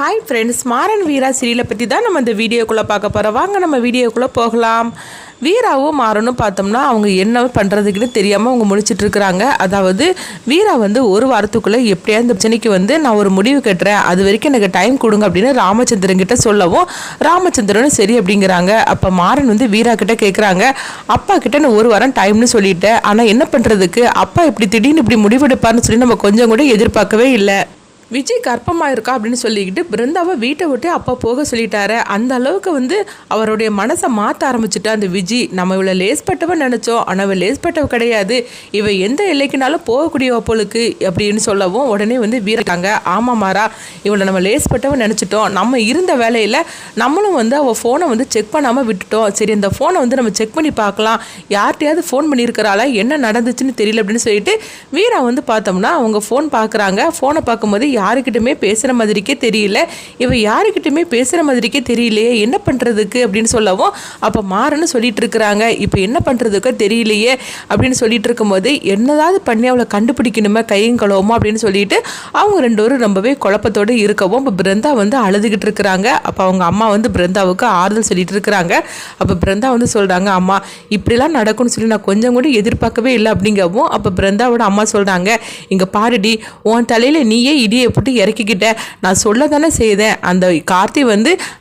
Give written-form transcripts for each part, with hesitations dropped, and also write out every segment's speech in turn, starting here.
Hi friends, Maran வீரா சீரியலை பற்றி தான் நம்ம இந்த வீடியோக்குள்ளே பார்க்க போகிறோம். வாங்க நம்ம வீடியோக்குள்ளே போகலாம். வீராவும் மாறனும் பார்த்தோம்னா அவங்க என்ன பண்ணுறதுக்குன்னு தெரியாமல் அவங்க முழிச்சிட்டு இருக்கிறாங்க. அதாவது வீரா ஒரு வாரத்துக்குள்ளே எப்படியா இந்த பிரச்சனைக்கு நான் ஒரு முடிவு கட்டுறேன், அது வரைக்கும் எனக்கு டைம் கொடுங்க அப்படின்னு ராமச்சந்திரன் கிட்ட சொல்லவும் ராமச்சந்திரனும் சரி அப்படிங்கிறாங்க. அப்போ மாறன் வீரா கிட்ட கேட்குறாங்க, அப்பா கிட்ட நான் ஒரு வாரம் டைம்னு சொல்லிட்டேன், ஆனால் என்ன பண்ணுறதுக்கு அப்பா இப்படி திடீர்னு இப்படி முடிவெடுப்பார்னு சொல்லி நம்ம கொஞ்சம் கூட எதிர்பார்க்கவே இல்லை. விஜய் கர்ப்பமாக இருக்கா அப்படின்னு சொல்லிக்கிட்டு பிருந்தாவை வீட்டை விட்டு அப்பா போக சொல்லிட்டாரு. அந்த அளவுக்கு அவருடைய மனசை மாற்ற ஆரம்பிச்சுட்டா அந்த விஜய். நம்ம இவளை லேஸ்பட்டவன் நினச்சோம், ஆனால் இவள் லேஸ்பட்டவ கிடையாது, இவள் எந்த எல்லைக்குனாலும் போகக்கூடிய அப்போலுக்கு அப்படின்னு சொல்லவும் உடனே வீரக்காங்க, ஆமாம் மாறா, இவளை நம்ம லேஸ்பட்டவன் நினச்சிட்டோம், நம்ம இருந்த வேலையில் நம்மளும் அவள் ஃபோனை செக் பண்ணாமல் விட்டுட்டோம். சரி, அந்த ஃபோனை நம்ம செக் பண்ணி பார்க்கலாம், யார்கிட்டையாவது ஃபோன் பண்ணியிருக்கிறாளா, என்ன நடந்துச்சுன்னு தெரியல அப்படின்னு சொல்லிட்டு வீரா பார்த்தோம்னா அவங்க ஃபோன் பார்க்குறாங்க. ஃபோனை பார்க்கும்போது யாருக்கிட்டுமே பேசுகிற மாதிரிக்கே தெரியல, இவ யாருக்கிட்டுமே பேசுகிற மாதிரிக்கே தெரியலையே, என்ன பண்ணுறதுக்கு அப்படின்னு சொல்லவும் அப்போ மாறன்னு சொல்லிட்டு இருக்கிறாங்க. இப்போ என்ன பண்ணுறதுக்கோ தெரியலையே அப்படின்னு சொல்லிட்டு இருக்கும்போது என்னதாவது பண்ணி அவளை கண்டுபிடிக்கணுமே கையும் கழுவுமா அப்படின்னு சொல்லிட்டு அவங்க ரெண்டு பேரும் ரொம்பவே குழப்பத்தோடு இருக்கவும் இப்போ பிருந்தா அழுதுகிட்டு இருக்கிறாங்க. அப்போ அவங்க அம்மா பிருந்தாவுக்கு ஆறுதல் சொல்லிட்டு இருக்கிறாங்க. அப்போ பிருந்தா சொல்கிறாங்க, அம்மா இப்படிலாம் நடக்கும்னு சொல்லி நான் கொஞ்சம் கூட எதிர்பார்க்கவே இல்லை அப்படிங்கவும் அப்போ பிருந்தாவோட அம்மா சொல்கிறாங்க, இங்கே பாருடி, உன் தலையில் நீயே இடியை போட்டு இறக்கிக்கிட்ட, நான் சொல்ல தானே செய்தேன், அந்த கார்த்தி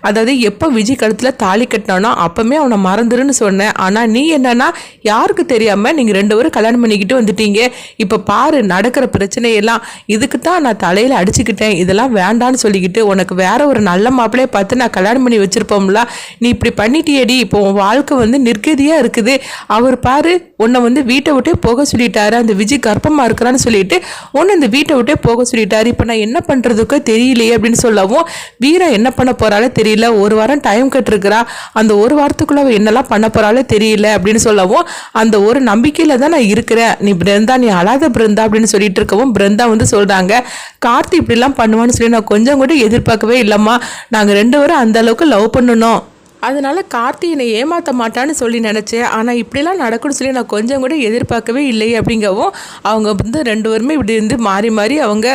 அதாவது எப்போ விஜய் கழுத்தில் தாலி கட்டினானோ அப்பவுமே அவனை மறந்துருன்னு சொன்னேன், ஆனால் நீ என்னன்னா யாருக்கு தெரியாமல் நீங்கள் ரெண்டு பேரும் கல்யாணம் பண்ணிக்கிட்டு வந்துட்டீங்க, இப்போ பாரு நடக்கிற பிரச்சனையெல்லாம், இதுக்கு தான் நான் தலையில் அடிச்சுக்கிட்டேன், இதெல்லாம் வேண்டான்னு சொல்லிக்கிட்டு உனக்கு வேற ஒரு நல்ல மாப்பிள்ளையை பார்த்து நான் கல்யாணம் பண்ணி வச்சிருப்போம்ல, நீ இப்படி பண்ணிட்டியடி, இப்போ உன் வாழ்க்கை நிற்கதியாக இருக்குது, அவர் பாரு உன்னை வீட்டை விட்டே போக சொல்லிட்டாரு, அந்த விஜய் கர்ப்பமாக இருக்கிறான்னு சொல்லிட்டு உன்னை இந்த வீட்டை விட்டே போக சொல்லிட்டாரு, இப்போ நான் என்ன பண்ணுறதுக்கோ தெரியலையே அப்படின்னு சொல்லவும் வீரா என்ன பண்ண போகிறாலே தெரியல, ஒரு வாரம் டைம் கட்டிருக்கிறா, அந்த ஒரு வாரத்துக்குள்ள அவள் என்னெல்லாம் பண்ண போகிறாலே தெரியல அப்படின்னு சொல்லவும் அந்த ஒரு நம்பிக்கையில் தான் நான் இருக்கிறேன், நீ பிருந்தா, நீ அழாத பிருந்தா அப்படின்னு சொல்லிட்டு இருக்கவும் பிருந்தா சொல்கிறாங்க, கார்த்தி இப்படிலாம் பண்ணுவான்னு சொல்லி நான் கொஞ்சம் கூட எதிர்பார்க்கவே இல்லைம்மா, நாங்கள் ரெண்டு பேரும் அந்த அளவுக்கு லவ் பண்ணணும், அதனால் கார்த்தி என்னை ஏமாற்ற மாட்டான்னு சொல்லி நினச்சேன், ஆனால் இப்படிலாம் நடக்கும்னு சொல்லி நான் கொஞ்சம் கூட எதிர்பார்க்கவே இல்லை அப்படிங்கவும் அவங்க ரெண்டு பேருமே இப்படி மாறி மாறி அவங்க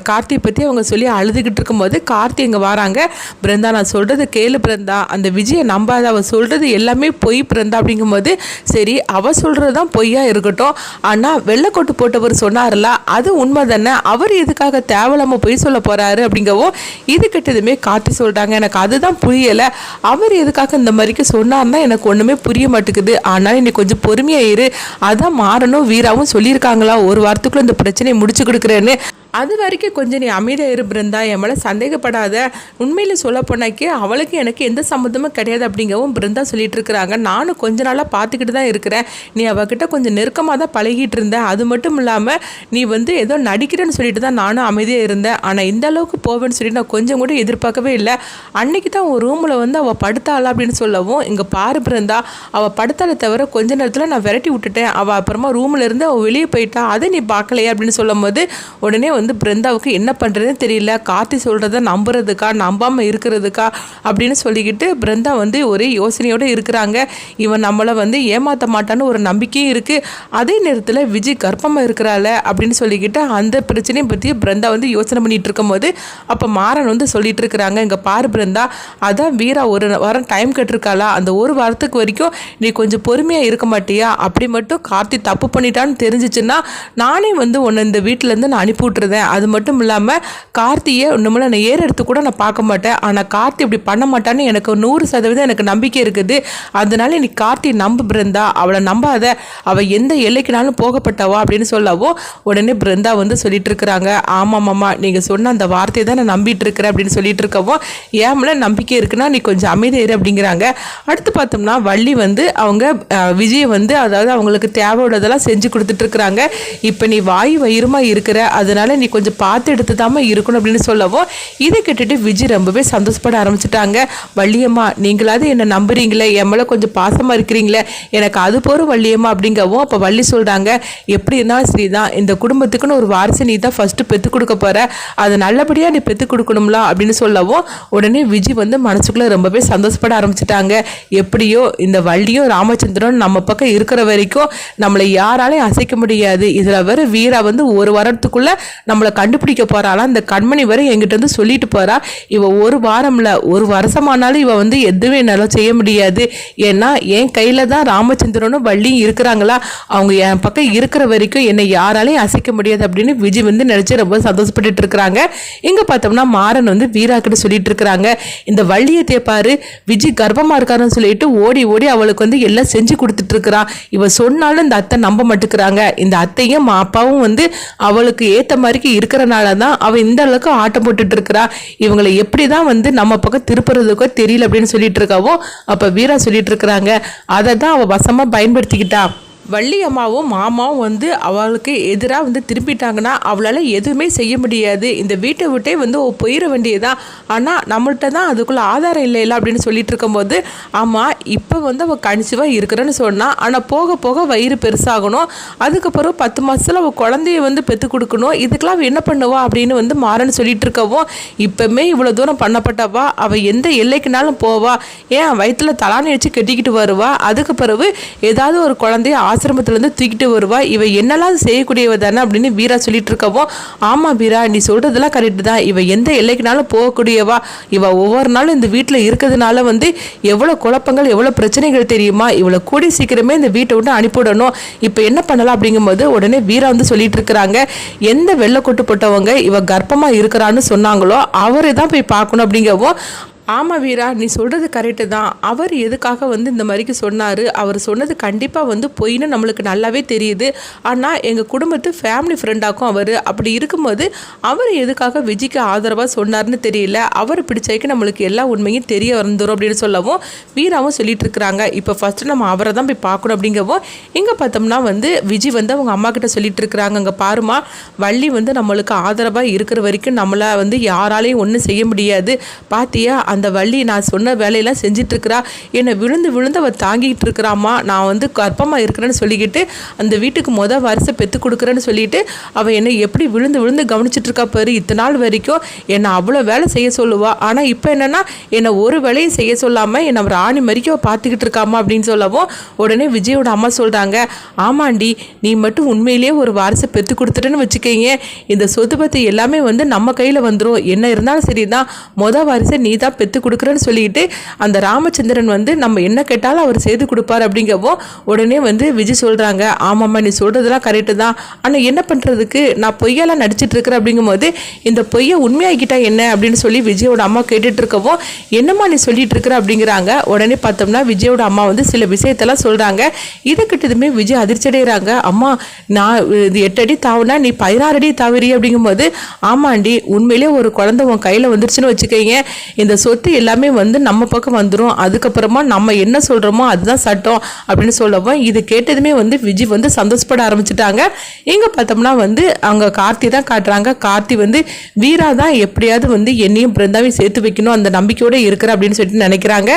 கார்த்தியை பற்றி அவங்க சொல்லி அழுதுகிட்டு இருக்கும்போது கார்த்தி இங்கே வராங்க. பிருந்தா, நான் சொல்கிறது கேளு பிருந்தா, அந்த விஜயை நம்பாத, அவள் சொல்கிறது எல்லாமே பொய் பிருந்தா அப்படிங்கும்போது சரி, அவள் சொல்கிறது தான் பொய்யா இருக்கட்டும், ஆனால் வெள்ளைக்கோட்டு போட்டவர் சொன்னார்ல அது உண்மை தானே, அவர் எதுக்காக தேவையில்லாமல் பொய் சொல்ல போகிறாரு அப்படிங்கவும் இது கிட்டதுமே கார்த்தி சொல்கிறாங்க, எனக்கு அதுதான் புரியலை, அவர் எதுக்காக இந்த மாதிரிக்கு சொன்னார்னா எனக்கு ஒன்றுமே புரிய மாட்டேங்குது, ஆனாலும் இன்னைக்கு கொஞ்சம் பொறுமையாயிரு, அதான் மாறனும் வீராவும் சொல்லியிருக்காங்களா ஒரு வாரத்துக்குள்ள இந்த பிரச்சனையை முடிச்சு கொடுக்குறேன்னு, அது வரைக்கும் கொஞ்சம் நீ அமைதியாக இரு பிருந்தா, என் மேலே சந்தேகப்படாத, உண்மையில் சொல்ல போனாக்கி அவளுக்கு எனக்கு எந்த சம்மந்தமும் கிடையாது அப்படிங்கவும் பிருந்தா சொல்லிட்டு இருக்கிறாங்க. நானும் கொஞ்ச நாளாக பார்த்துக்கிட்டு தான் இருக்கிறேன், நீ அவகிட்ட கொஞ்சம் நெருக்கமாக தான் பழகிட்டு இருந்தேன், அது மட்டும் இல்லாமல் நீ ஏதோ நடிக்கிறேன்னு சொல்லிட்டு தான் நானும் அமைதியாக இருந்தேன், ஆனால் இந்த அளவுக்கு போவேன்னு சொல்லி நான் கொஞ்சம் கூட எதிர்பார்க்கவே இல்லை, அன்னைக்கு தான் ஒரு ரூமில் அவள் படுத்தாளா அப்படின்னு சொல்லவும் இங்கே பாரு பிருந்தா, அவள் படுத்தாலே தவிர கொஞ்ச நேரத்தில் நான் விரட்டி விட்டுட்டேன், அவள் அப்புறமா ரூமில் இருந்து அவள் வெளியே போயிட்டா, அதை நீ பார்க்கலையா அப்படின்னு சொல்லும் போது உடனே பிருந்தாவுக்கு என்ன பண்ணுறதுன்னு தெரியல, கார்த்தி சொல்கிறத நம்புறதுக்கா நம்பாமல் இருக்கிறதுக்கா அப்படின்னு சொல்லிக்கிட்டு பிருந்தா ஒரே யோசனையோடு இருக்கிறாங்க. இவன் நம்மளை ஏமாற்ற மாட்டான்னு ஒரு நம்பிக்கையும் இருக்குது, அதே நேரத்தில் விஜய் கர்ப்பமாக இருக்கிறாள் அப்படின்னு சொல்லிக்கிட்டு அந்த பிரச்சனையை பற்றி பிருந்தா யோசனை பண்ணிகிட்டு இருக்கும்போது அப்போ மாறன் சொல்லிட்டு இருக்கிறாங்க, இங்கே பாரு பிருந்தா, அதான் வீரா ஒரு வாரம் டைம் கட்டிருக்காளா, அந்த ஒரு வாரத்துக்கு வரைக்கும் நீ கொஞ்சம் பொறுமையாக இருக்க மாட்டியா, அப்படி மட்டும் கார்த்தி தப்பு பண்ணிட்டான்னு தெரிஞ்சிச்சுன்னா நானே உன்னை இந்த வீட்டிலேருந்து நான் அனுப்பி விட்டுருதேன், அது மட்டும் இல்லாமல் கார்த்தியை ஒன்றுமில்ல நான் எடுத்து கூட நான் பார்க்க மாட்டேன், ஆனால் கார்த்தி இப்படி பண்ண மாட்டான்னு எனக்கு 100% எனக்கு நம்பிக்கை இருக்குது, அதனால நீ கார்த்தியை நம்ப பிருந்தா, அவளை நம்பாத, அவள் எந்த எல்லைக்குனாலும் போகப்பட்டவா அப்படின்னு சொல்லவோ உடனே பிருந்தா சொல்லிட்டு இருக்கிறாங்க, ஆமாம் மாமா, நீங்கள் சொன்ன அந்த வார்த்தையை தான் நான் நம்பிட்டு இருக்கிறேன் அப்படின்னு சொல்லிட்டு இருக்கவோ ஏம்ல நம்பிக்கை இருக்குன்னா நீ கொஞ்சம் அமைதியாயிரு அப்படிங்கிறாங்க. அடுத்து பார்த்தோம்னா வள்ளி அவங்க விஜயை அதாவது அவங்களுக்கு தேவையோடதெல்லாம் செஞ்சு கொடுத்துட்டு இருக்கிறாங்க. இப்போ நீ வாய் வயிறுமா இருக்கிற, அதனால நீ கொஞ்சம் பார்த்து எடுத்து தாம இருக்கணும் அப்படின்னு சொல்லவும் இதை கேட்டுட்டு விஜய் ரொம்பவே சந்தோஷப்பட ஆரம்பிச்சுட்டாங்க. வள்ளியம்மா, நீங்களாவது என்னை நம்புறீங்களே, என் மேலே கொஞ்சம் பாசமாக இருக்கிறீங்களே, எனக்கு அது போகிற வள்ளியம்மா அப்படிங்கவும் அப்போ வள்ளி சொல்கிறாங்க, எப்படி இருந்தாலும் சரிதான், இந்த குடும்பத்துக்குன்னு ஒரு வாரிசு நீ தான் ஃபஸ்ட்டு பெற்று கொடுக்க போகிற, அதை நல்லபடியாக நீ பெற்று கொடுக்கணும்ல அப்படின்னு சொல்லவும் உடனே விஜய் மனசுக்குள்ளே ரொம்பவே சந்தோஷப்பட ஆரம்பிச்சிட்டாங்க. எப்படியோ இந்த வள்ளியும் ராமச்சந்திரன் நம்ம பக்கம் இருக்கிற வரைக்கும் நம்மளை யாராலையும் அசைக்க முடியாது, இதில் வர வீரா ஒரு வாரத்துக்குள்ளே நம்மளை கண்டுபிடிக்க போகிறாளா, இந்த கண்மணி வரை என்கிட்ட வந்து சொல்லிட்டு போகிறா. இவ ஒரு வாரம்ல ஒரு வருஷமானாலும் இவ வந்து எதுவுமே என்னால் செய்ய முடியாது. ஏன்னா என் கையில் தான் ராமச்சந்திரனும் வள்ளியும் இருக்கிறாங்களா, அவங்க என் பக்கம் இருக்கிற வரைக்கும் என்னை யாராலையும் அசைக்க முடியாது அப்படின்னு விஜய் வந்து நினச்சி ரொம்ப சந்தோஷப்பட்டு இருக்கிறாங்க. இங்கே பார்த்தோம்னா மாறன் வந்து வீரா கிட்ட சொல்லிட்டு இருக்கிறாங்க, இந்த வள்ளியை தேப்பாரு விஜய் கர்ப்பமாக இருக்காருன்னு சொல்லிட்டு ஓடி ஓடி அவளுக்கு வந்து எல்லாம் செஞ்சு கொடுத்துட்டு இருக்கிறான். இவ சொன்னாலும் இந்த அத்தை நம்ப மாட்டேங்கிறாங்க. இந்த அத்தையும் அப்பாவும் வந்து அவளுக்கு ஏற்ற மாதிரிக்கு இருக்கிறனால தான் அவள் இந்த அளவுக்கு ஆட்டம் போட்டுட்டு இருக்கிறா. இவங்களை எப்படி தான் வந்து நம்ம பக்கம் திருப்புறதுக்கோ தெரியல அப்படின்னு சொல்லிட்டு இருக்காவோ. அப்போ வீரா சொல்லிட்டு இருக்கிறாங்க, அதை தான் அவள் வசமாக பயன்படுத்திக்கிட்டா. வள்ளி அம்மாவும் மாமாவும் வந்து அவளுக்கு எதிராக வந்து திரும்பிட்டாங்கன்னா அவளால் எதுவுமே செய்ய முடியாது. இந்த வீட்டை விட்டே வந்து போயிட வேண்டியதான். ஆனால் நம்மள்கிட்ட தான் அதுக்குள்ளே ஆதாரம் இல்லை அப்படின்னு சொல்லிட்டு இருக்கும்போது, ஆமாம் இப்போ வந்து அவள் கணிச்சுவாக இருக்கிறேன்னு சொன்னால், ஆனால் போக போக வயிறு பெருசாகணும், அதுக்கப்புறம் 10 மாதத்தில் அவள் குழந்தைய வந்து பெற்று கொடுக்கணும், இதுக்கெல்லாம் அவள் என்ன பண்ணுவா அப்படின்னு வந்து மாறன்னு சொல்லிட்டு இருக்கவும், இப்போமே இவ்வளோ தூரம் பண்ணப்பட்டவா அவள் எந்த எல்லைக்குனாலும் போவா, ஏன் வயிற்றில் தலானி வச்சு கட்டிக்கிட்டு வருவா, அதுக்கு பிறகு ஏதாவது ஒரு குழந்தைய ஆசிரமத்திலேருந்து தூக்கிட்டு வருவா, இவ என்னெல்லாம் செய்யக்கூடியவ தானே அப்படின்னு வீரா சொல்லிட்டு இருக்கவும், ஆமாம் வீரா நீ சொல்கிறதெல்லாம் கரெக்டு தான், இவ எந்த எல்லைக்குனாலும் போகக்கூடியவா, இவ ஒவ்வொரு நாளும் இந்த வீட்டில் இருக்கிறதுனால வந்து எவ்வளோ குழப்பங்கள் எவ்வளோ பிரச்சனைகள் தெரியுமா, இவளை கூடி சீக்கிரமே இந்த வீட்டை விட்டு அனுப்பிவிடணும், இப்போ என்ன பண்ணலாம் அப்படிங்கும்போது உடனே வீரா வந்து சொல்லிட்டு இருக்கிறாங்க, எந்த வெள்ளை கொட்டு போட்டவங்க இவ கர்ப்பமாக இருக்கிறான்னு சொன்னாங்களோ அவரை தான் போய் பார்க்கணும் அப்படிங்கவும், ஆமாம் வீரா நீ சொல்கிறது கரெக்டு தான், அவர் எதுக்காக வந்து இந்த மாதிரிக்கு சொன்னார், அவர் சொன்னது கண்டிப்பாக வந்து பொய்ன்னு நம்மளுக்கு நல்லாவே தெரியுது. ஆனால் எங்கள் குடும்பத்து ஃபேமிலி ஃப்ரெண்டாக்கும் அவர், அப்படி இருக்கும்போது அவர் எதுக்காக விஜய்க்கு ஆதரவாக சொன்னார்னு தெரியல, அவர் பிடிச்சைக்கு நம்மளுக்கு எல்லா உண்மையும் தெரிய வந்துடும் அப்படின்னு சொல்லவும் வீராவும் சொல்லிட்டு இருக்கிறாங்க, இப்போ ஃபஸ்ட்டு நம்ம அவரை தான் போய் பார்க்கணும் அப்படிங்கவும், இங்கே பார்த்தோம்னா வந்து விஜய் வந்து அவங்க அம்மா கிட்ட சொல்லிட்டு இருக்கிறாங்க, அங்கே பாருமா வள்ளி வந்து நம்மளுக்கு ஆதரவாக இருக்கிற வரைக்கும் நம்மளை வந்து யாராலையும் ஒன்றும் செய்ய முடியாது, பார்த்தியா அந்த வள்ளி நான் சொன்ன வேலையெல்லாம் செஞ்சிட்ருக்கிறா, என்னை விழுந்து விழுந்து அவள் தாங்கிட்டு இருக்கிறாம்மா, நான் வந்து கர்ப்பமாக இருக்கிறேன்னு சொல்லிக்கிட்டு அந்த வீட்டுக்கு வருஷம் பெற்று கொடுக்குறேன்னு சொல்லிட்டு அவள் என்னை எப்படி விழுந்து விழுந்து கவனிச்சிட்ருக்கா பாரு, இத்தனை நாள் வரைக்கும் என்னை அவ்வளோ வேலை செய்ய சொல்லுவா, ஆனால் இப்போ என்னென்னா என்னை ஒரு வேலையும் செய்ய சொல்லாமல் என்னை ராணி மறிக்க பார்த்துக்கிட்டு இருக்காமா அப்படின்னு சொல்லவும், உடனே விஜயோட அம்மா சொல்கிறாங்க, ஆமாண்டி நீ மட்டும் உண்மையிலேயே ஒரு வாரிசை பெற்று கொடுத்துட்டேன்னு வச்சுக்கோங்க, இந்த சொத்து பத்து எல்லாமே வந்து நம்ம கையில் வந்துடும், என்ன இருந்தாலும் சரி தான் வாரிசை நீ தான் பெற்று கொடுக்குறேன்னு சொல்லிட்டு அந்த ராமச்சந்திரன் வந்து நம்ம என்ன கேட்டாலும் அவர் செய்து கொடுப்பார் அப்படிங்கவும், உடனே வந்து விஜய் சொல்கிறாங்க, ஆமாம்மா நீ சொல்கிறதுலாம் கரெக்டு தான், ஆனால் என்ன பண்ணுறதுக்கு நான் பொய்யெல்லாம் நடிச்சிட்டு இருக்கிறேன் அப்படிங்கும்போது இந்த பொய்யை உண்மையாகிட்டா என்ன அப்படின்னு சொல்லி விஜயோட அம்மா கேட்டுட்டு இருக்கவும், என்னம்மா நீ சொல்லிட்டு இருக்கிற அப்படிங்கிறாங்க. உடனே பார்த்தோம்னா விஜயோட அம்மா வந்து சில விஷயத்தெல்லாம் சொல்கிறாங்க. இதை கிட்டதுமே விஜய் அதிர்ச்சி அடைகிறாங்க, அம்மா நான் இது 8 அடி தாவுனா நீ 16 அடி தாவிரி அப்படிங்கும்போது, ஆமாண்டி உண்மையிலே ஒரு குழந்தை உன் கையில் வந்துருச்சுன்னு வச்சுக்கோங்க, இந்த சொத்து எல்லாமே வந்து நம்ம பக்கம் வந்துடும், அதுக்கப்புறமா நம்ம என்ன சொல்கிறோமோ அதுதான் சட்டம் அப்படின்னு சொல்லவும், இது கேட்டதுமே வந்து விஜய் வந்து சந்தோஷப்பட ஆரம்பிச்சிட்டாங்க. இங்கே பார்த்தோம்னா வந்து அங்கே கார்த்தி தான் காட்டுறாங்க. கார்த்தி வந்து வீரா தான் எப்படியாவது வந்து என்னையும் பிருந்தாவையும் சேர்த்து வைக்கணும் அந்த நம்பிக்கையோடு இருக்கிற அப்படின்னு சொல்லிட்டு நினைக்கிறாங்க.